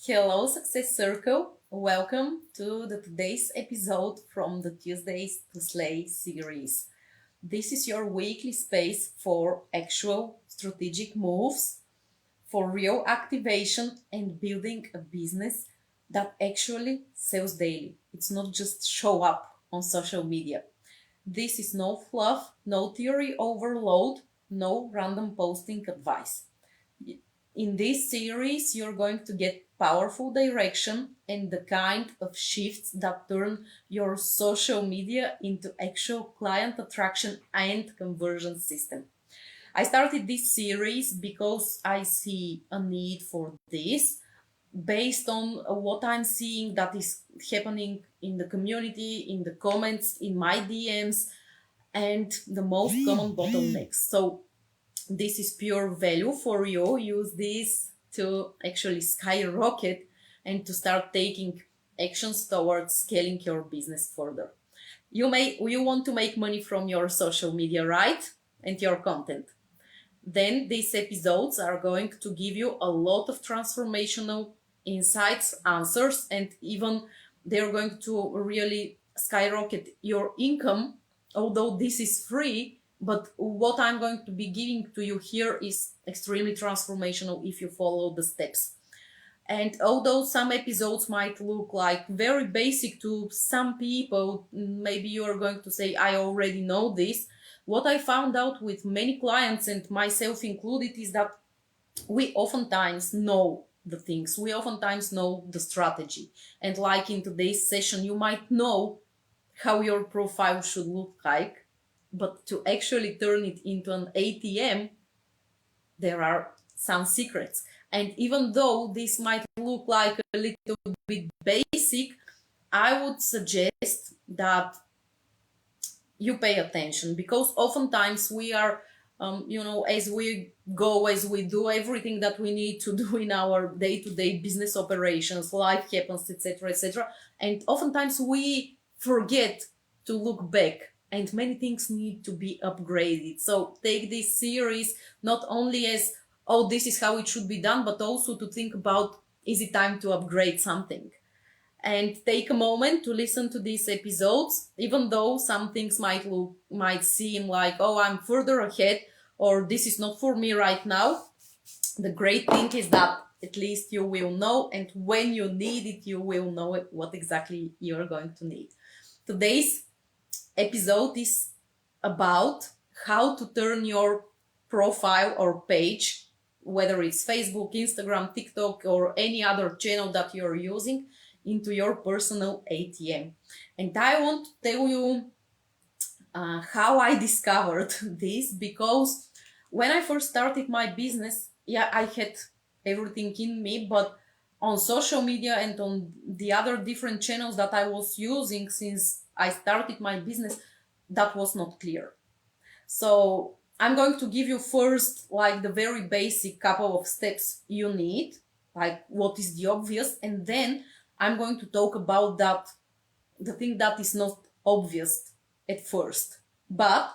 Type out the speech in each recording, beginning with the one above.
Hello, Success Circle. Welcome to today's episode from the Tuesdays to Slay series. This is your weekly space for actual strategic moves, for real activation and building a business that actually sells daily. It's not just show up on social media. This is no fluff, no theory overload, no random posting advice. In this series, you're going to get powerful direction and the kind of shifts that turn your social media into actual client attraction and conversion system. I started this series because I see a need for this based on what I'm seeing that is happening in the community, in the comments, in my DMs, and the most common bottlenecks. So this is pure value for you. Use this to actually skyrocket and to start taking actions towards scaling your business further. You want to make money from your social media, right? And your content. Then these episodes are going to give you a lot of transformational insights, answers, and even they're going to really skyrocket your income, although this is free. But what I'm going to be giving to you here is extremely transformational if you follow the steps. And although some episodes might look like very basic to some people, maybe you are going to say, I already know this. What I found out with many clients and myself included is that we oftentimes know the things, we oftentimes know the strategy. And like in today's session, you might know how your profile should look like, but to actually turn it into an ATM, there are some secrets. And even though this might look like a little bit basic, I would suggest that you pay attention, because oftentimes we are, as we go, as we do everything that we need to do in our day-to-day business operations, life happens, etc., etc. And oftentimes we forget to look back, and many things need to be upgraded. So take this series not only as, oh, this is how it should be done, but also to think about, is it time to upgrade something? And take a moment to listen to these episodes, even though some things might seem like, oh, I'm further ahead, or this is not for me right now. The great thing is that at least you will know, and when you need it, you will know what exactly you're going to need. Today's episode is about how to turn your profile or page, whether it's Facebook, Instagram, TikTok, or any other channel that you're using, into your personal ATM. And I want to tell you how I discovered this, because when I first started my business, I had everything in me, but on social media and on the other different channels that I was using since I started my business, that was not clear. So I'm going to give you first like the very basic couple of steps you need, like what is the obvious, and then I'm going to talk about the thing that is not obvious at first, but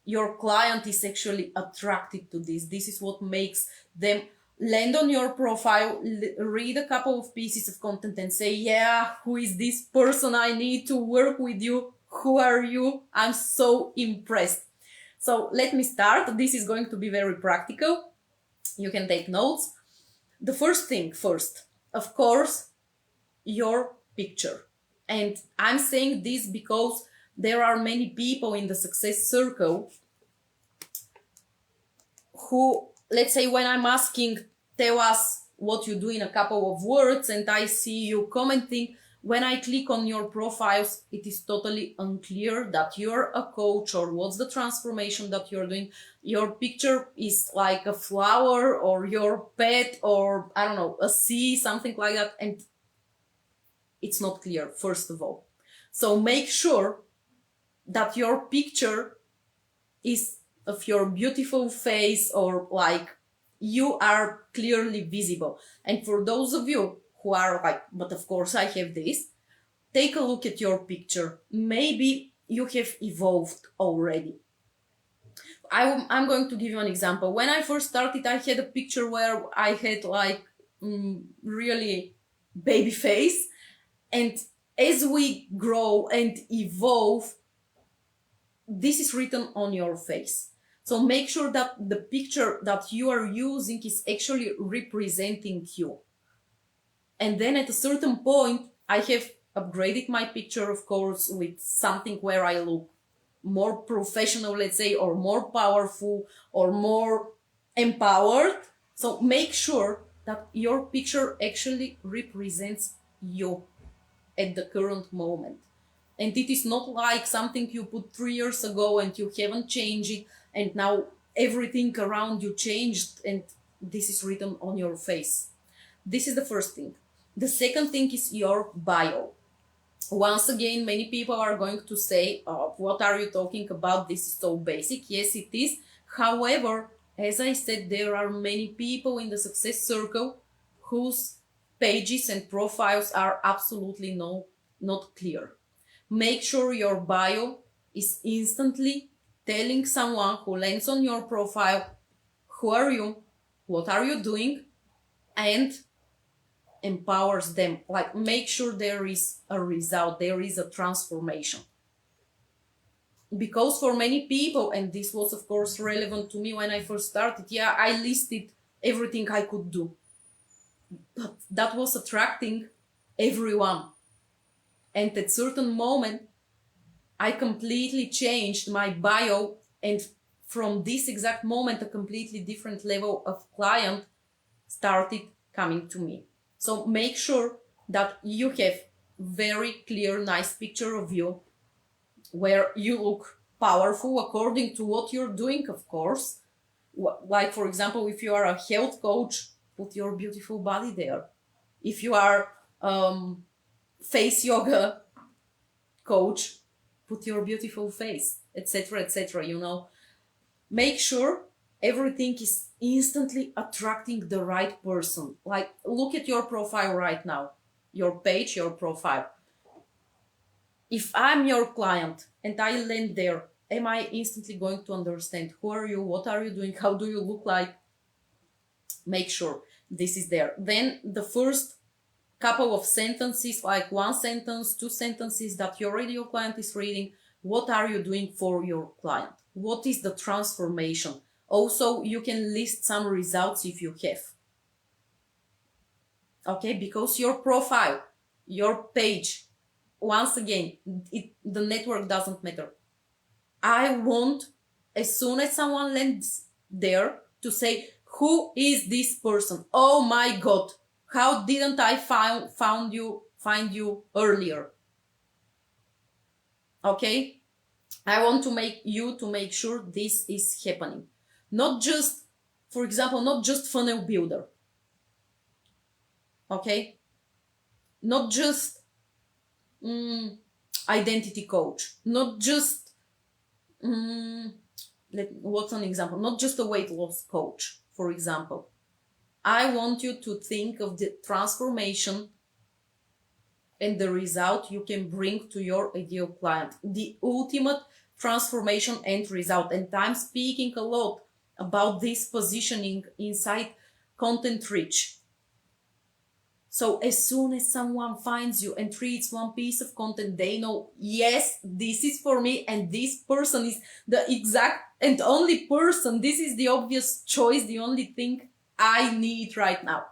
your client is actually attracted to this. This is what makes them land on your profile, read a couple of pieces of content and say, yeah, who is this person? I need to work with you. Who are you? I'm so impressed. So let me start. This is going to be very practical. You can take notes. The first thing first, of course, your picture. And I'm saying this because there are many people in the success circle who, let's say, when I'm asking, tell us what you do in a couple of words, and I see you commenting, when I click on your profiles, it is totally unclear that you're a coach or what's the transformation that you're doing. Your picture is like a flower or your pet or, I don't know, a sea, something like that. And it's not clear, first of all. So make sure that your picture is of your beautiful face, or like you are clearly visible. And for those of you who are like, but of course I have this, take a look at your picture. Maybe you have evolved already. I'm going to give you an example. When I first started, I had a picture where I had like really baby face. And as we grow and evolve, this is written on your face. So make sure that the picture that you are using is actually representing you. And then at a certain point, I have upgraded my picture, of course, with something where I look more professional, let's say, or more powerful or more empowered. So make sure that your picture actually represents you at the current moment. And it is not like something you put 3 years ago and you haven't changed it, and now everything around you changed and this is written on your face. This is the first thing. The second thing is your bio. Once again, many people are going to say, oh, what are you talking about? This is so basic. Yes, it is. However, as I said, there are many people in the success circle whose pages and profiles are absolutely not clear. Make sure your bio is instantly telling someone who lands on your profile, who are you, what are you doing, and empowers them. Like, make sure there is a result, there is a transformation. Because for many people, and this was of course relevant to me when I first started, yeah, I listed everything I could do, but that was attracting everyone. And at certain moment, I completely changed my bio, and from this exact moment, a completely different level of client started coming to me. So make sure that you have very clear, nice picture of you where you look powerful according to what you're doing, of course. Like, for example, if you are a health coach, put your beautiful body there. If you are face yoga coach, put your beautiful face, etc., etc. Make sure everything is instantly attracting the right person. Like, look at your profile right now, your page, your profile. If I'm your client and I land there, am I instantly going to understand who are you, what are you doing, how do you look like? Make sure this is there. Then the first couple of sentences, like one sentence, two sentences that your radio client is reading. What are you doing for your client? What is the transformation? Also, you can list some results if you have. Okay, because your profile, your page, once again, the network doesn't matter. I want, as soon as someone lands there, to say, who is this person? Oh my God, how didn't I find you earlier? Okay, I want to make sure this is happening. Not just, for example, not just funnel builder. Okay, not just identity coach, not just what's an example? Not just a weight loss coach, for example. I want you to think of the transformation and the result you can bring to your ideal client. The ultimate transformation and result. And I'm speaking a lot about this positioning inside Content Rich. So as soon as someone finds you and reads one piece of content, they know, yes, this is for me, and this person is the exact and only person. This is the obvious choice, the only thing I need right now.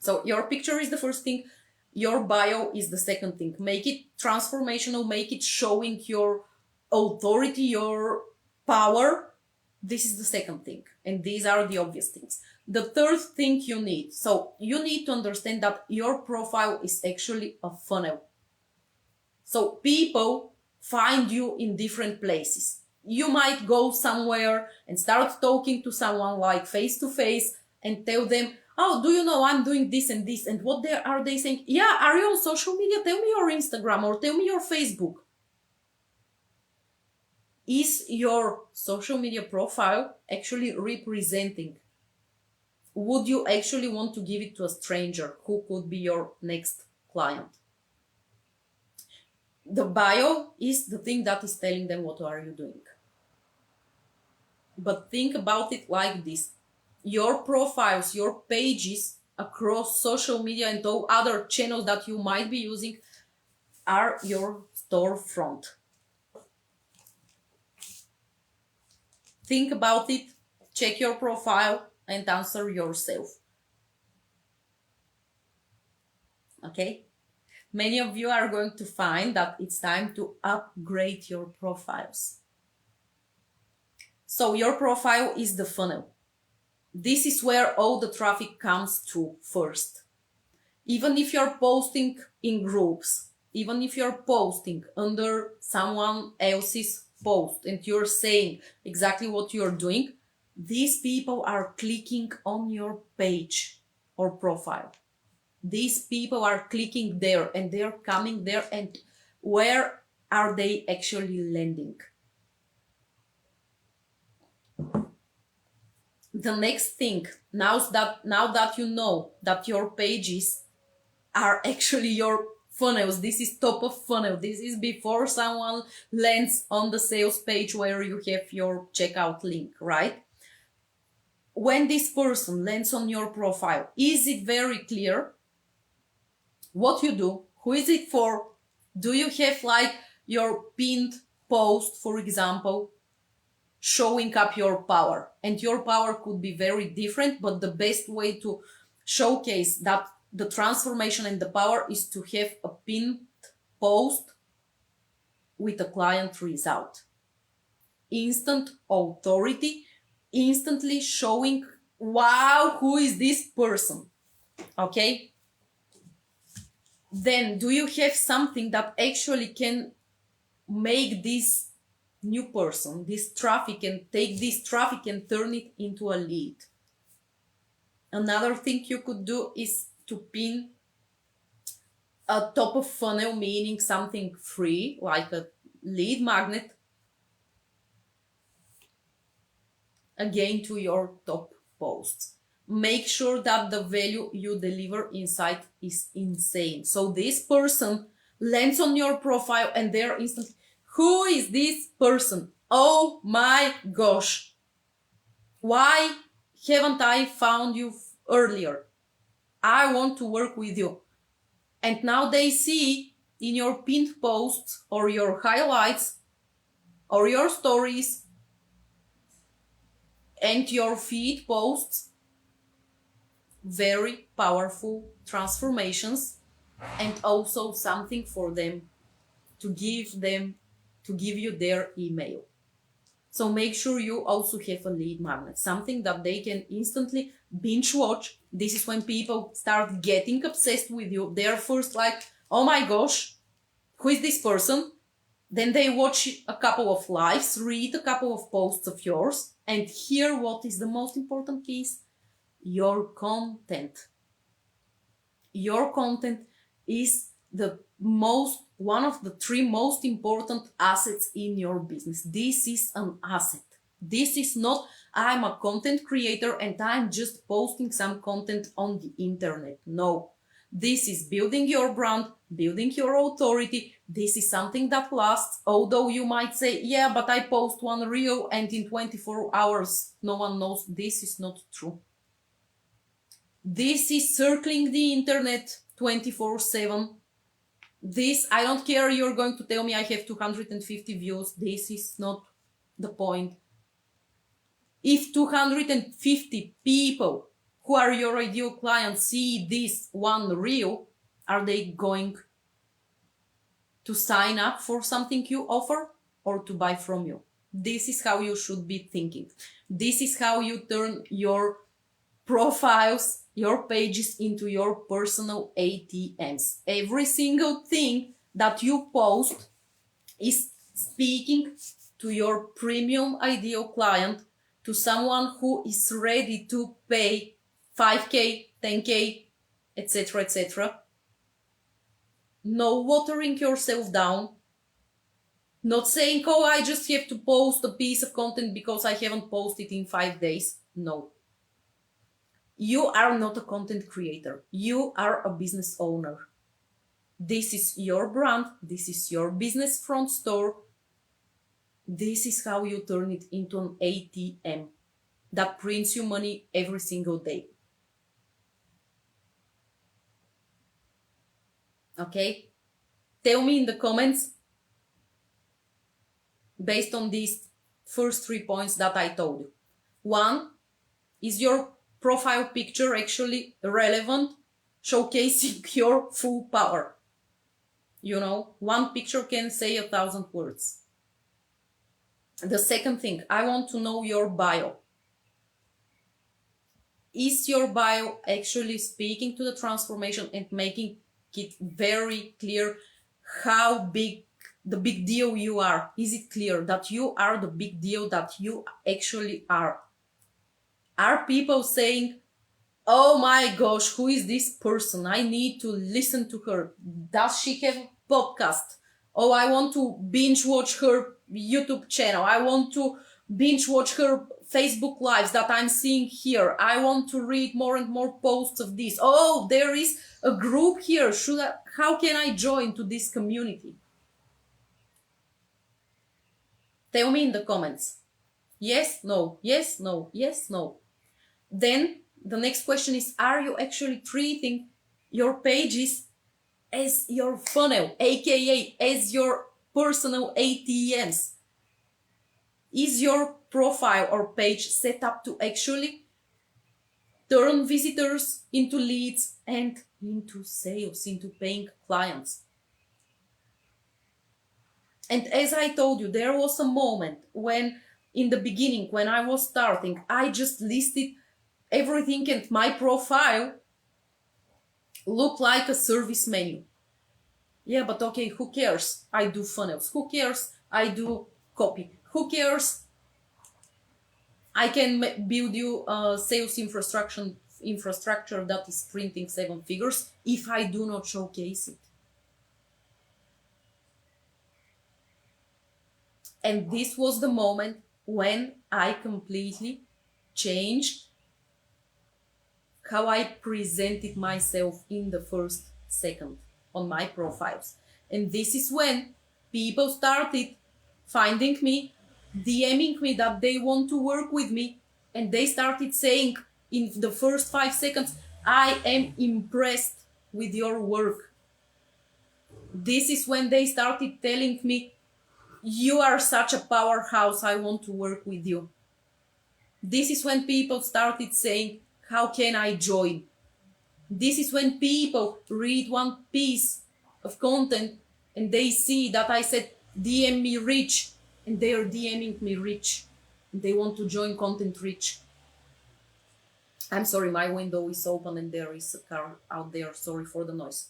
So your picture is the first thing. Your bio is the second thing. Make it transformational, make it showing your authority, your power. This is the second thing. And these are the obvious things. The third thing you need. So you need to understand that your profile is actually a funnel. So people find you in different places. You might go somewhere and start talking to someone like face to face and tell them, oh, do you know I'm doing this and this? And what are they saying? Yeah, are you on social media? Tell me your Instagram or tell me your Facebook. Is your social media profile actually representing? Would you actually want to give it to a stranger who could be your next client? The bio is the thing that is telling them what are you doing. But think about it like this. Your profiles, your pages across social media and all other channels that you might be using are your storefront. Think about it, check your profile, and answer yourself. Okay? Many of you are going to find that it's time to upgrade your profiles. So your profile is the funnel. This is where all the traffic comes to first. Even if you're posting in groups, even if you're posting under someone else's post and you're saying exactly what you're doing, these people are clicking on your page or profile. These people are clicking there and they're coming there, and where are they actually landing? The next thing, now that you know that your pages are actually your funnels, this is top of funnel, this is before someone lands on the sales page where you have your checkout link, right? When this person lands on your profile, is it very clear what you do? Who is it for? Do you have like your pinned post, for example, showing up your power? And your power could be very different, but the best way to showcase that the transformation and the power is to have a pinned post with a client result. Instant authority, instantly showing, wow, who is this person? Okay? Then do you have something that actually can make this new person, this traffic, and take this traffic and turn it into a lead? Another thing you could do is to pin a top of funnel, meaning something free, like a lead magnet, again to your top posts. Make sure that the value you deliver inside is insane. So this person lands on your profile and they're instantly, who is this person? Oh my gosh. Why haven't I found you earlier? I want to work with you. And now they see in your pinned posts or your highlights or your stories and your feed posts very powerful transformations, and also something for them to give you their email. So make sure you also have a lead magnet, something that they can instantly binge watch. This is when people start getting obsessed with you. They're first like, oh my gosh, who is this person? Then they watch a couple of lives, read a couple of posts of yours, and hear what is the most important piece: your content. Your content is one of the three most important assets in your business. This is an asset. This is not, I'm a content creator and I'm just posting some content on the internet. No. This is building your brand, building your authority. This is something that lasts. Although you might say, yeah, but I post one reel and in 24 hours no one knows. This is not true. This is circling the internet 24/7. This, I don't care, you're going to tell me I have 250 views. This is not the point. If 250 people who are your ideal clients see this one reel, are they going to sign up for something you offer or to buy from you? This is how you should be thinking. This is how you turn your profiles, your pages into your personal ATMs. Every single thing that you post is speaking to your premium ideal client, to someone who is ready to pay 5K, 10K, etc., etc. No watering yourself down. Not saying, oh, I just have to post a piece of content because I haven't posted in 5 days. No. You are not a content creator. You are a business owner. This is your brand. This is your business front store. This is how you turn it into an ATM that prints you money every single day. Okay? Tell me in the comments, based on these first 3 points that I told you. 1, is your profile picture actually relevant, showcasing your full power? You know, one picture can say 1,000 words. The second thing, I want to know your bio. Is your bio actually speaking to the transformation and making it very clear how big the big deal you are? Is it clear that you are the big deal that you actually are? Are people saying, oh my gosh, who is this person? I need to listen to her. Does she have a podcast? Oh, I want to binge watch her YouTube channel. I want to binge watch her Facebook lives that I'm seeing here. I want to read more and more posts of this. Oh, there is a group here. How can I join to this community? Tell me in the comments. Yes, no, yes, no, yes, no. Then the next question is, are you actually treating your pages as your funnel, aka as your personal ATMs? Is your profile or page set up to actually turn visitors into leads and into sales, into paying clients? And as I told you, there was a moment when, in the beginning, when I was starting, I just listed everything and my profile looked like a service menu. Yeah, but okay, who cares? I do funnels. Who cares? I do copy. Who cares? I can build you a sales infrastructure that is printing 7 figures if I do not showcase it. And this was the moment when I completely changed how I presented myself in the first second on my profiles. And this is when people started finding me, DMing me that they want to work with me, and they started saying in the first 5 seconds, I am impressed with your work. This is when they started telling me, you are such a powerhouse, I want to work with you. This is when people started saying, how can I join? This is when people read one piece of content and they see that I said, DM me Rich, and they are DMing me Rich. And they want to join Content Rich. I'm sorry, my window is open and there is a car out there. Sorry for the noise.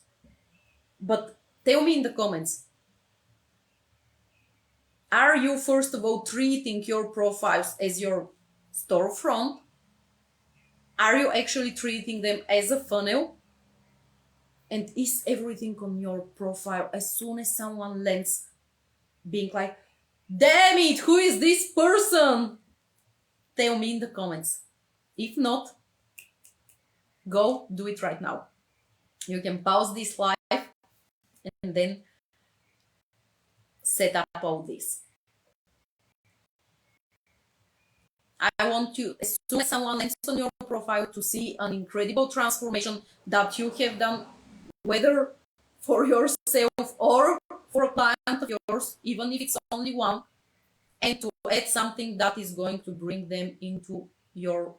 But tell me in the comments, are you first of all treating your profiles as your storefront? Are you actually treating them as a funnel? And is everything on your profile, as soon as someone lands, being like, damn it, who is this person? Tell me in the comments. If not, go do it right now. You can pause this live and then set up all this. I want you, as soon as someone lands on your profile, to see an incredible transformation that you have done, whether for yourself or for a client of yours, even if it's only one, and to add something that is going to bring them into your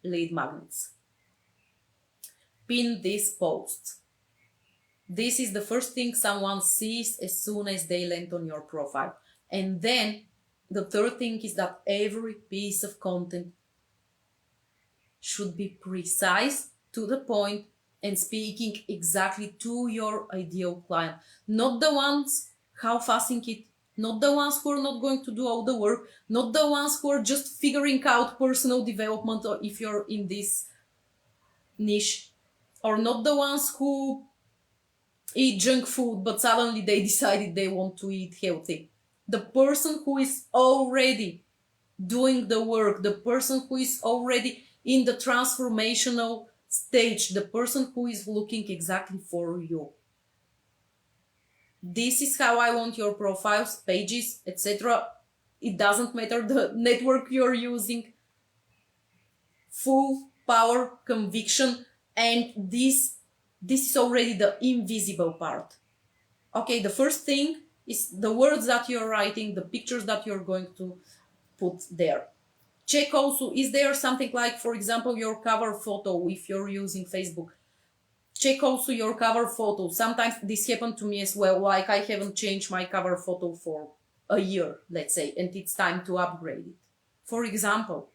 lead magnets. Pin this post. This is the first thing someone sees as soon as they land on your profile. And then the third thing is that every piece of content should be precise, to the point, and speaking exactly to your ideal client. Not the ones half-assing it, not the ones who are not going to do all the work, not the ones who are just figuring out personal development, or if you're in this niche, or not the ones who eat junk food but suddenly they decided they want to eat healthy. The person who is already doing the work, the person who is already in the transformational stage, the person who is looking exactly for you. This is how I want your profiles, pages, etc. It doesn't matter the network you're using. Full power, conviction, and this This is already the invisible part. Okay, the first thing is the words that you're writing, the pictures that you're going to put there. Check also, is there something like, for example, your cover photo if you're using Facebook? Check also your cover photo. Sometimes this happened to me as well, like I haven't changed my cover photo for a year, let's say, and it's time to upgrade it. For example,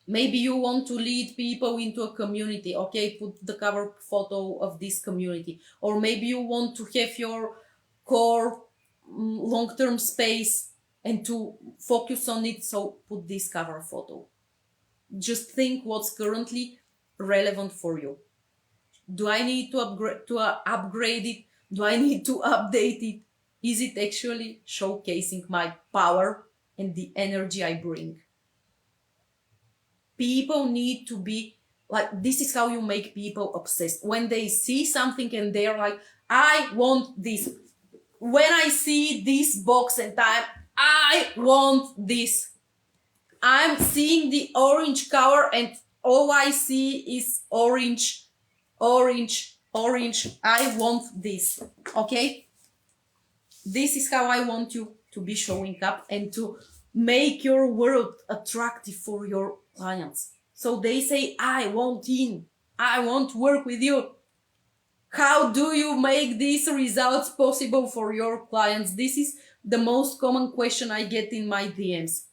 maybe you want to lead people into a community. Okay, put the cover photo of this community. Or maybe you want to have your core long-term space and to focus on it, so put this cover photo. Just think what's currently relevant for you. Do I need to upgrade it? Do I need to update it? Is it actually showcasing my power and the energy I bring? People need to be like, this is how you make people obsessed. When they see something and they're like, I want this. When I see this box and I want this. I'm seeing the orange color and all I see is orange, orange, orange. I want this. Okay? This is how I want you to be showing up and to make your world attractive for your clients. So they say, I want in. I want to work with you. How do you make these results possible for your clients? This is the most common question I get in my DMs.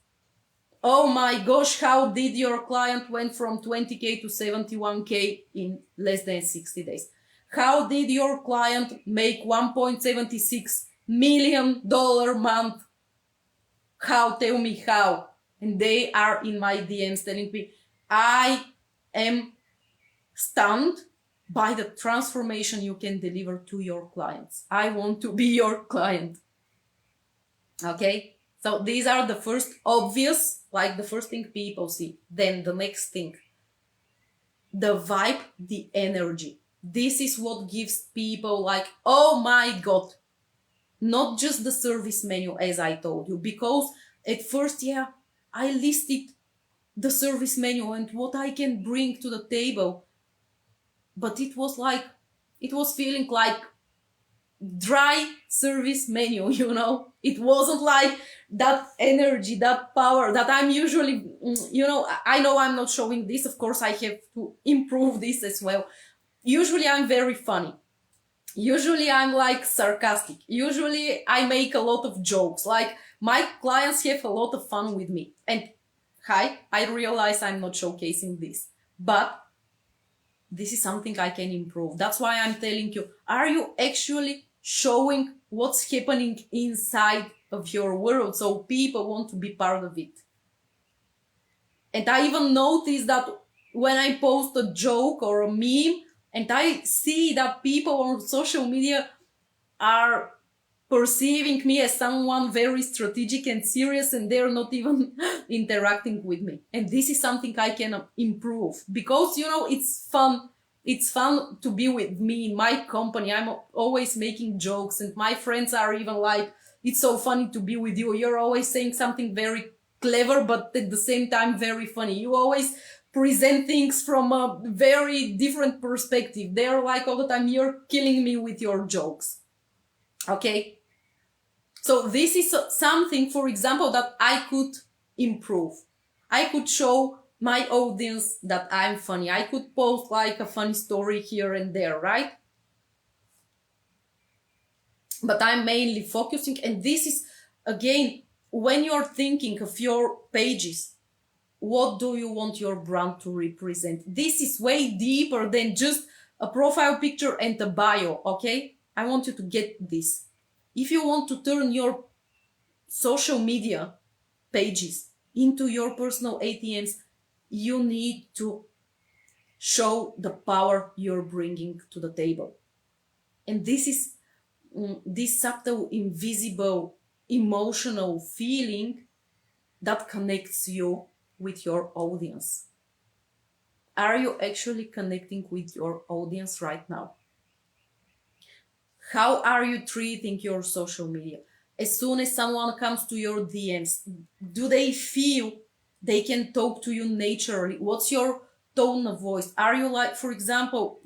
Oh my gosh, how did your client went from 20K to 71K in less than 60 days? How did your client make $1.76 million month? How? Tell me how. And they are in my DMs telling me, I am stunned by the transformation you can deliver to your clients. I want to be your client. Okay? So these are the first obvious, like the first thing people see. Then the next thing, the vibe, the energy. This is what gives people like, oh my God, not just the service menu as I told you, because at first, yeah, I listed the service menu and what I can bring to the table. But it was like, it was feeling like dry service menu, you know. It wasn't like that energy, that power that I'm usually, you know I'm not showing this. Of course, I have to improve this as well. Usually I'm very funny. Usually I'm like sarcastic. Usually I make a lot of jokes. Like my clients have a lot of fun with me. And I realize I'm not showcasing this, but this is something I can improve. That's why I'm telling you, are you actually showing what's happening inside of your world so people want to be part of it? And I even notice that when I post a joke or a meme and I see that people on social media are perceiving me as someone very strategic and serious, and they're not even interacting with me. And this is something I can improve, because it's fun. It's fun to be with me in my company. I'm always making jokes, and my friends are even like, it's so funny to be with you. You're always saying something very clever, but at the same time very funny. You always present things from a very different perspective. They're like all the time, you're killing me with your jokes. Okay? So this is something, for example, that I could improve. I could show my audience that I'm funny. I could post like a funny story here and there, right? But I'm mainly focusing, and this is, again, when you're thinking of your pages, what do you want your brand to represent? This is way deeper than just a profile picture and a bio, okay? I want you to get this. If you want to turn your social media pages into your personal ATMs, you need to show the power you're bringing to the table. And this is this subtle, invisible, emotional feeling that connects you with your audience. Are you actually connecting with your audience right now? How are you treating your social media? As soon as someone comes to your DMs, do they feel they can talk to you naturally? What's your tone of voice? Are you like, for example,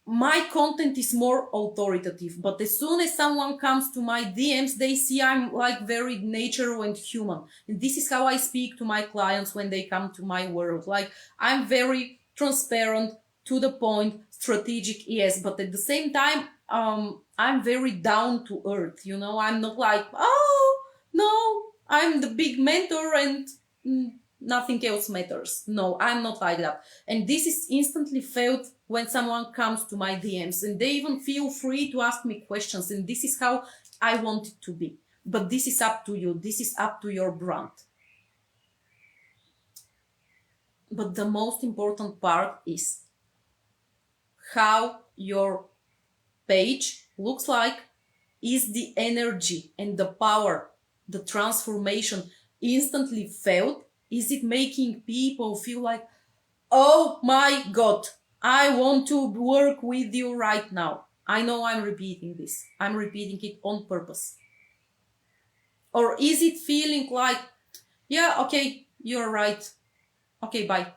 my content is more authoritative, but as soon as someone comes to my DMs, they see I'm like very natural and human. And this is how I speak to my clients when they come to my world. Like, I'm very transparent, to the point, strategic, yes, but at the same time, I'm very down to earth. I'm not like, oh no, I'm the big mentor and nothing else matters. No, I'm not like that. And this is instantly felt when someone comes to my DMs, and they even feel free to ask me questions. And this is how I want it to be. But this is up to you. This is up to your brand. But the most important part is how your page looks like. Is the energy and the power, the transformation instantly felt? Is it making people feel like, oh my God, I want to work with you right now? I know I'm repeating this. I'm repeating it on purpose. Or is it feeling like, yeah, okay, you're right. Okay, bye.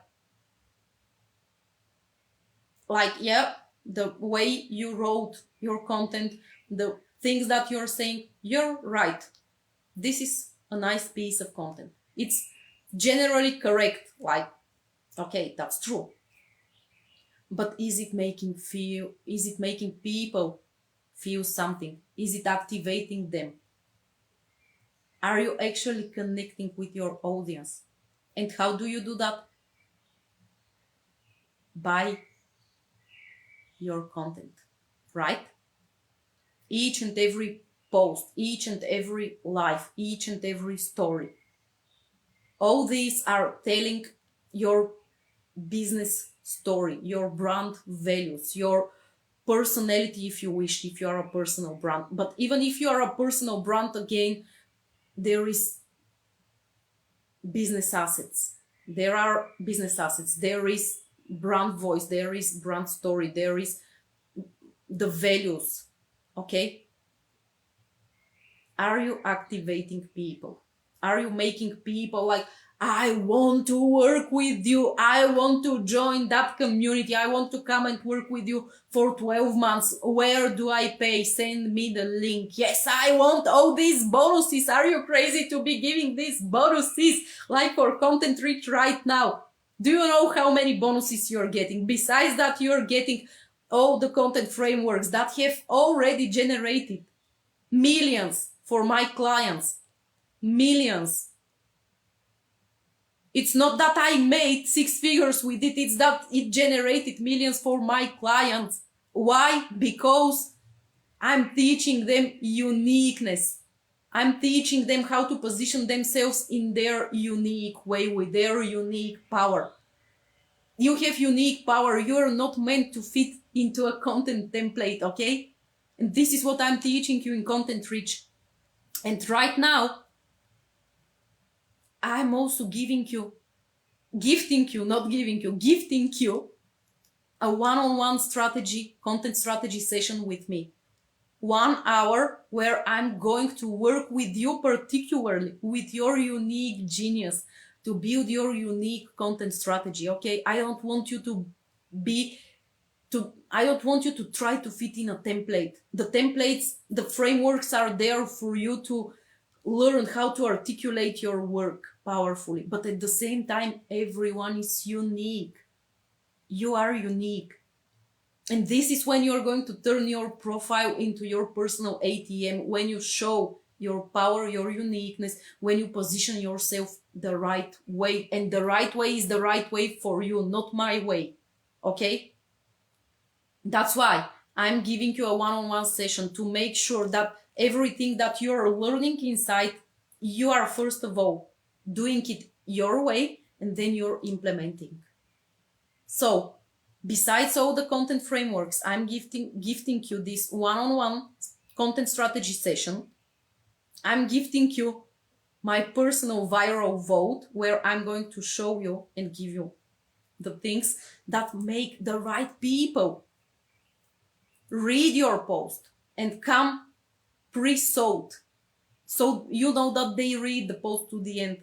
Like, yeah, the way you wrote your content, the things that you're saying, you're right. This is a nice piece of content. It's generally correct. Like, okay, that's true. But is it making people feel something? Is it activating them? Are you actually connecting with your audience? And how do you do that? By your content, right? Each and every post, each and every live, each and every story. All these are telling your business story, your brand values, your personality, if you wish, if you are a personal brand. But even if you are a personal brand, again, there is business assets. There are business assets. There is brand voice. There is brand story. There is the values. Okay? Are you activating people? Are you making people like, I want to work with you. I want to join that community. I want to come and work with you for 12 months. Where do I pay? Send me the link. Yes, I want all these bonuses. Are you crazy to be giving these bonuses like for Content Reach right now? Do you know how many bonuses you're getting? Besides that, you're getting all the content frameworks that have already generated millions for my clients. Millions. It's not that I made 6 figures with it, it's that it generated millions for my clients. Why? Because I'm teaching them uniqueness. I'm teaching them how to position themselves in their unique way, with their unique power. You have unique power. You are not meant to fit into a content template, okay? And this is what I'm teaching you in Content Reach. And right now, I'm also gifting you a one-on-one content strategy session with me. 1 hour where I'm going to work with you, particularly with your unique genius, to build your unique content strategy. Okay, I don't want you to try to fit in a template. The templates, the frameworks are there for you to learn how to articulate your work powerfully. But at the same time, everyone is unique. You are unique. And this is when you're going to turn your profile into your personal ATM, when you show your power, your uniqueness, when you position yourself the right way. And the right way is the right way for you, not my way. Okay? That's why I'm giving you a one-on-one session to make sure that everything that you're learning inside, you are first of all doing it your way, and then you're implementing. So, besides all the content frameworks, I'm gifting you this one-on-one content strategy session. I'm gifting you my personal viral vote, where I'm going to show you and give you the things that make the right people read your post and come pre-sold. So you know that they read the post to the end.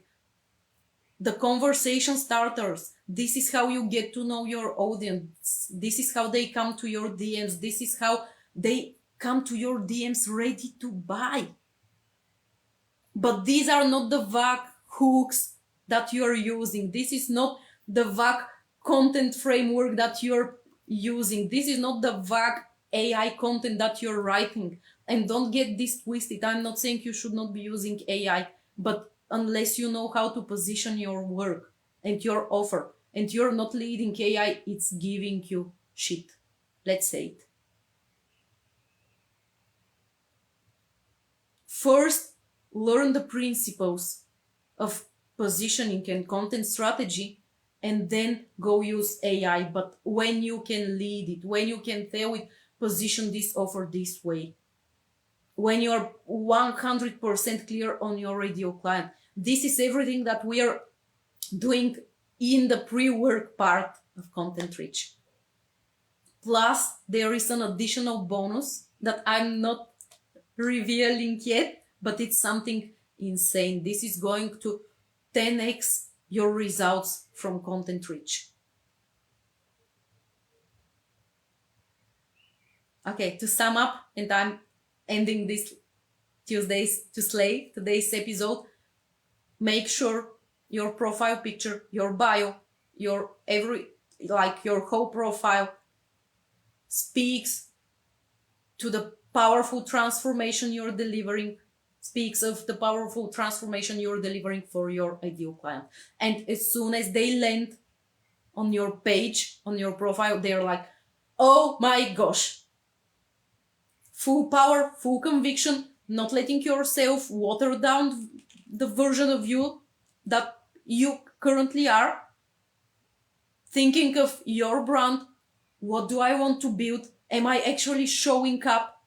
the conversation starters. This is how you get to know your audience. This is how they come to your DMs. This is how they come to your DMs ready to buy. But these are not the vague hooks that you are using. This is not the vague content framework that you're using. This is not the vague AI content that you're writing. And don't get this twisted. I'm not saying you should not be using AI, but unless you know how to position your work and your offer, and you're not leading AI, it's giving you shit. Let's say it. First, learn the principles of positioning and content strategy, and then go use AI. But when you can lead it, when you can tell it, position this offer this way, when you're 100% clear on your ideal client. This is everything that we are doing in the pre-work part of Content Reach. Plus, there is an additional bonus that I'm not revealing yet, but it's something insane. This is going to 10x your results from Content Reach. Okay, to sum up, and I'm ending this Tuesdays to Slay, today's episode, make sure your profile picture, your bio, your whole profile speaks to the powerful transformation you're delivering, speaks of the powerful transformation you're delivering for your ideal client. And as soon as they land on your page, on your profile, they're like, oh my gosh, full power, full conviction, not letting yourself water down the version of you that you currently are, thinking of your brand. What do I want to build? Am I actually showing up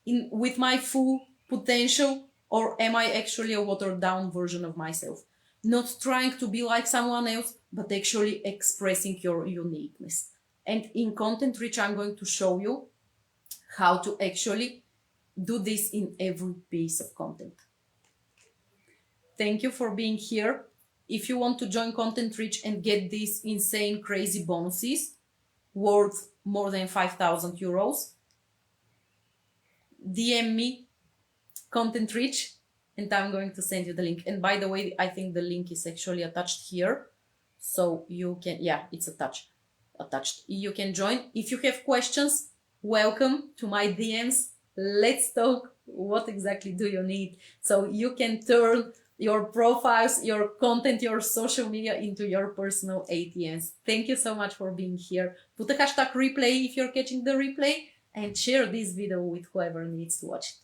with my full potential, or am I actually a watered down version of myself? Not trying to be like someone else, but actually expressing your uniqueness. And in Content Reach, I'm going to show you how to actually do this in every piece of content. Thank you for being here. If you want to join Content Reach and get these insane, crazy bonuses worth more than 5,000 euros, DM me, Content Reach, and I'm going to send you the link. And by the way, I think the link is actually attached here. So you can, yeah, it's attached. You can join. If you have questions, welcome to my DMs. Let's talk. What exactly do you need? So you can turn your profiles, your content, your social media into your personal ATMs. Thank you so much for being here. Put a hashtag replay if you're catching the replay, and share this video with whoever needs to watch it.